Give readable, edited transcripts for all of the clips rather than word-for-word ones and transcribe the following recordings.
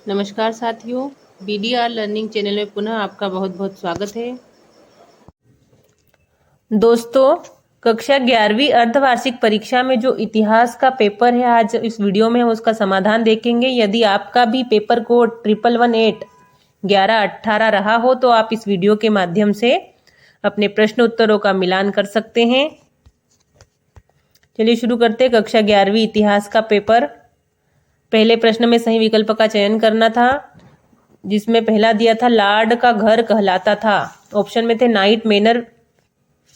नमस्कार साथियों, BDR learning channel में पुनः आपका बहुत बहुत स्वागत है। दोस्तों, कक्षा 11वीं अर्धवार्षिक परीक्षा में जो इतिहास का पेपर है, आज इस वीडियो में हम उसका समाधान देखेंगे। यदि आपका भी पेपर कोड 1118 1118 रहा हो तो आप इस वीडियो के माध्यम से अपने प्रश्न उत्तरों का मिलान कर सकते हैं। चलिए शुरू करते हैं। कक्षा 11वीं इतिहास का पेपर। पहले प्रश्न में सही विकल्प का चयन करना था, जिसमें पहला दिया था लार्ड का घर कहलाता था। ऑप्शन में थे नाइट, मैनर,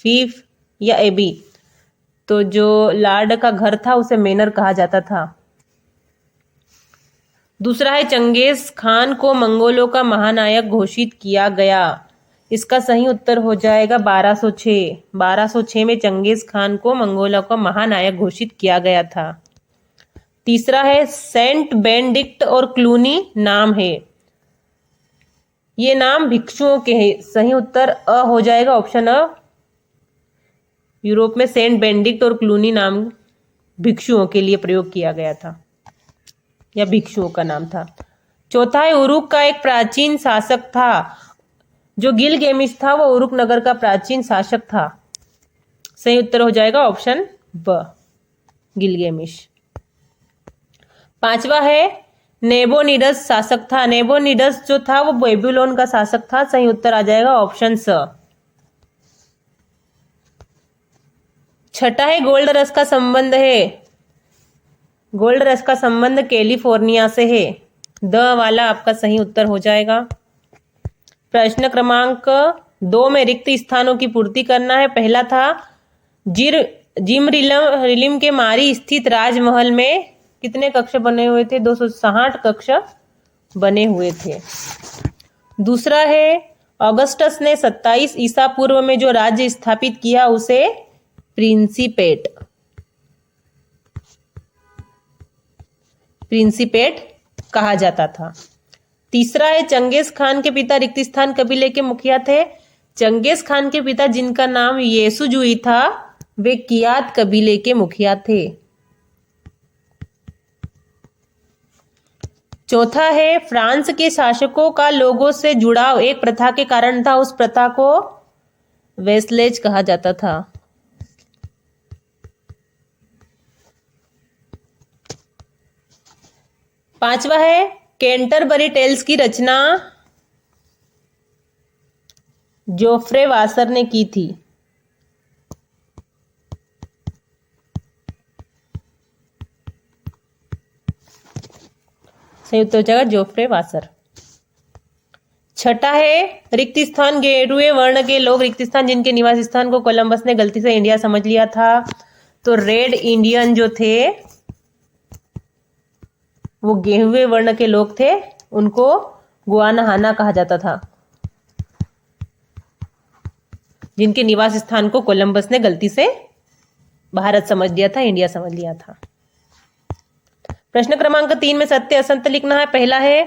फीफ या एबी। तो जो लार्ड का घर था उसे मैनर कहा जाता था। दूसरा है चंगेज खान को मंगोलों का महानायक घोषित किया गया। इसका सही उत्तर हो जाएगा 1206। 1206 में चंगेज खान को मंगोलों का महानायक घोषित किया गया था। तीसरा है सेंट बेनेडिक्ट और क्लूनी नाम है। ये नाम भिक्षुओं के हैं। सही उत्तर अ हो जाएगा, ऑप्शन अ। यूरोप में सेंट बेनेडिक्ट और क्लूनी नाम भिक्षुओं के लिए प्रयोग किया गया था, या भिक्षुओं का नाम था। चौथा है उरुक का एक प्राचीन शासक था। जो गिलगेमिश था वो उरुक नगर का प्राचीन शासक था। सही उत्तर हो जाएगा ऑप्शन ब, गिलगेमिश। पांचवा है नेबोनिडस शासक था। नेबोनिडस जो था वो बेबीलोन का शासक था। सही उत्तर आ जाएगा ऑप्शन स। छठा है गोल्ड रश का संबंध है। गोल्ड रश का संबंध कैलिफोर्निया से है। द वाला आपका सही उत्तर हो जाएगा। प्रश्न क्रमांक 2 में रिक्त स्थानों की पूर्ति करना है। पहला था जिम रिलिम के मारी स्थित राजमहल में कितने कक्ष बने हुए थे? 260 कक्ष बने हुए थे। दूसरा है ऑगस्टस ने 27 ईसा पूर्व में जो राज्य स्थापित किया उसे प्रिंसिपेट कहा जाता था। तीसरा है चंगेज खान के पिता रिक्त स्थान कबीले के मुखिया थे। चंगेज खान के पिता, जिनका नाम येसुजुई था, वे कियात कबीले के मुखिया थे। चौथा है फ्रांस के शासकों का लोगों से जुड़ाव एक प्रथा के कारण था। उस प्रथा को वेस्लेज कहा जाता था। पांचवा है कैंटरबरी टेल्स की रचना जोफ्रे वासर ने की थी। सही उत्तर हो जाएगा जोफ्रे वासर। छठा है रिक्त स्थान गेरुए वर्ण के लोग। रिक्त स्थान जिनके निवास स्थान को कोलंबस ने गलती से इंडिया समझ लिया था। तो रेड इंडियन जो थे वो गेहुए वर्ण के लोग थे, उनको गुआनाहाना कहा जाता था, जिनके निवास स्थान को कोलंबस ने गलती से भारत समझ लिया था, इंडिया समझ लिया था। प्रश्न क्रमांक 3 में सत्य असत्य लिखना है। पहला है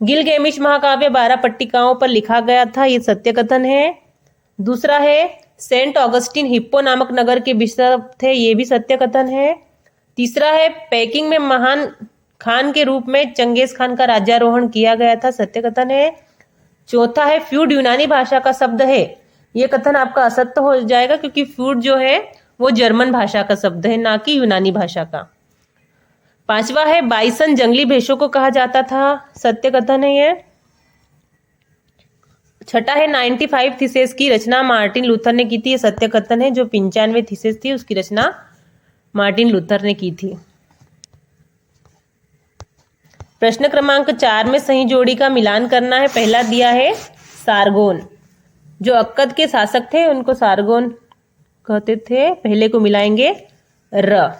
गिलगेमिश महाकाव्य 12 पट्टिकाओं पर लिखा गया था। ये सत्य कथन है। दूसरा है सेंट ऑगस्टिन हिप्पो नामक नगर के बिशप थे। ये भी सत्य कथन है। तीसरा है पेकिंग में महान खान के रूप में चंगेज खान का राज्यारोहण किया गया था। सत्य कथन है। चौथा है फ्यूड यूनानी भाषा का शब्द है। यह कथन आपका असत्य हो जाएगा, क्योंकि फ्यूड जो है वो जर्मन भाषा का शब्द है, ना कि यूनानी भाषा का। पांचवा है बाइसन जंगली भैंसों को कहा जाता था। सत्य कथन है ये। छठा है 95 थीसेस की रचना मार्टिन लूथर ने की थी। ये सत्य कथन है। जो 95 थीसेस थी उसकी रचना मार्टिन लूथर ने की थी। प्रश्न क्रमांक 4 में सही जोड़ी का मिलान करना है। पहला दिया है सारगोन। जो अक्कद के शासक थे उनको सारगोन कहते थे। पहले को मिलाएंगे र।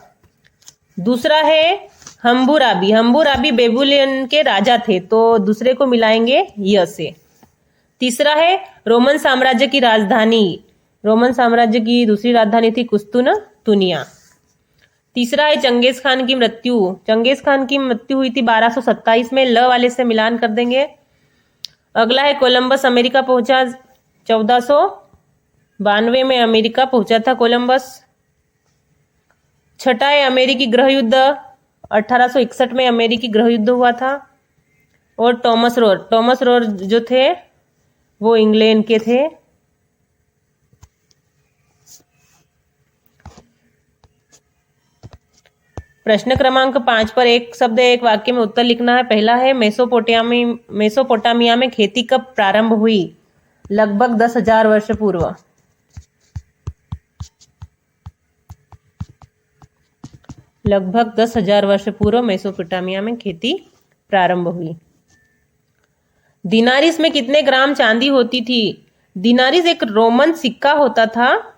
दूसरा है हम्बुराबी। हम्बुराबी बेबीलोन के राजा थे, तो दूसरे को मिलाएंगे य से। तीसरा है रोमन साम्राज्य की राजधानी। रोमन साम्राज्य की दूसरी राजधानी थी कुस्तुनतुनिया। तीसरा है चंगेज खान की मृत्यु। चंगेज खान की मृत्यु हुई थी 1227 में। ल वाले से मिलान कर देंगे। अगला है कोलंबस अमेरिका पहुंचा 1492 में। अमेरिका पहुंचा था कोलंबस। छठा है अमेरिकी गृह युद्ध। 1861 में अमेरिकी गृह युद्ध हुआ था। और टॉमस रोर जो थे वो इंग्लैंड के थे। प्रश्न क्रमांक 5 पर एक शब्द एक वाक्य में उत्तर लिखना है। पहला है मेसोपोटामिया में खेती कब प्रारंभ हुई? लगभग 10,000 वर्ष पूर्व। लगभग 10,000 वर्ष पूर्व मेसोपोटामिया में खेती प्रारंभ हुई। दिनारिस में कितने ग्राम चांदी होती थी? दिनारिस एक रोमन सिक्का होता था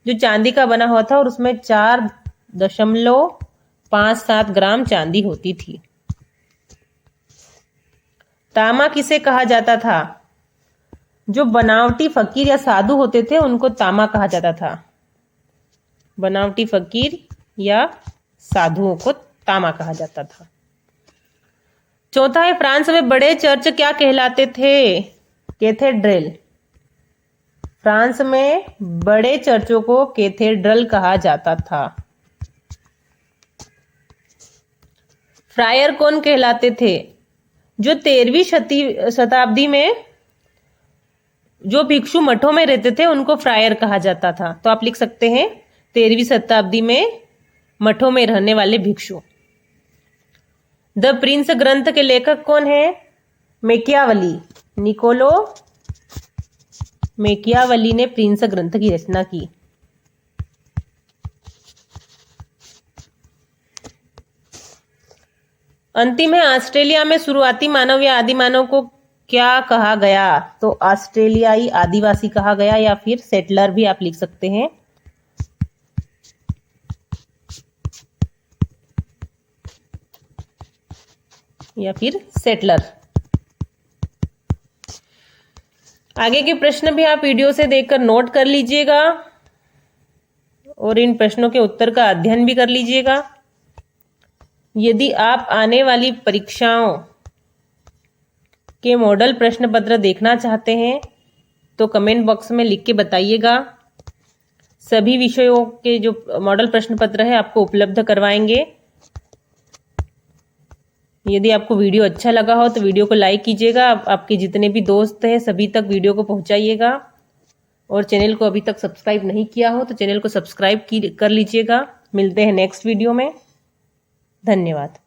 जो चांदी का बना हुआ था और उसमें 4.57 ग्राम चांदी होती थी। तामा किसे कहा जाता था? जो बनावटी फकीर या साधु होते थे उनको तामा कहा जाता था। बनावटी फकीर या साधुओं को तामा कहा जाता था। चौथा है फ्रांस में बड़े चर्च क्या कहलाते थे? कैथेड्रल। फ्रांस में बड़े चर्चों को कैथेड्रल कहा जाता था। फ्रायर कौन कहलाते थे? जो 13वीं शताब्दी में जो भिक्षु मठों में रहते थे उनको फ्रायर कहा जाता था। तो आप लिख सकते हैं 13वीं शताब्दी में मठों में रहने वाले भिक्षु। द प्रिंस ग्रंथ के लेखक कौन है? मैकियावली। निकोलो मैकियावली ने प्रिंस ग्रंथ की रचना की। अंतिम है ऑस्ट्रेलिया में शुरुआती मानव या आदि मानव को क्या कहा गया? तो ऑस्ट्रेलियाई आदिवासी कहा गया या फिर सेटलर भी आप लिख सकते हैं। या फिर सेटलर। आगे के प्रश्न भी आप वीडियो से देखकर नोट कर लीजिएगा और इन प्रश्नों के उत्तर का अध्ययन भी कर लीजिएगा। यदि आप आने वाली परीक्षाओं के मॉडल प्रश्न पत्र देखना चाहते हैं तो कमेंट बॉक्स में लिख के बताइएगा। सभी विषयों के जो मॉडल प्रश्न पत्र है आपको उपलब्ध करवाएंगे। यदि आपको वीडियो अच्छा लगा हो तो वीडियो को लाइक कीजिएगा। आपके जितने भी दोस्त हैं सभी तक वीडियो को पहुंचाइएगा और चैनल को अभी तक सब्सक्राइब नहीं किया हो तो चैनल को सब्सक्राइब कर लीजिएगा। मिलते हैं नेक्स्ट वीडियो में। धन्यवाद।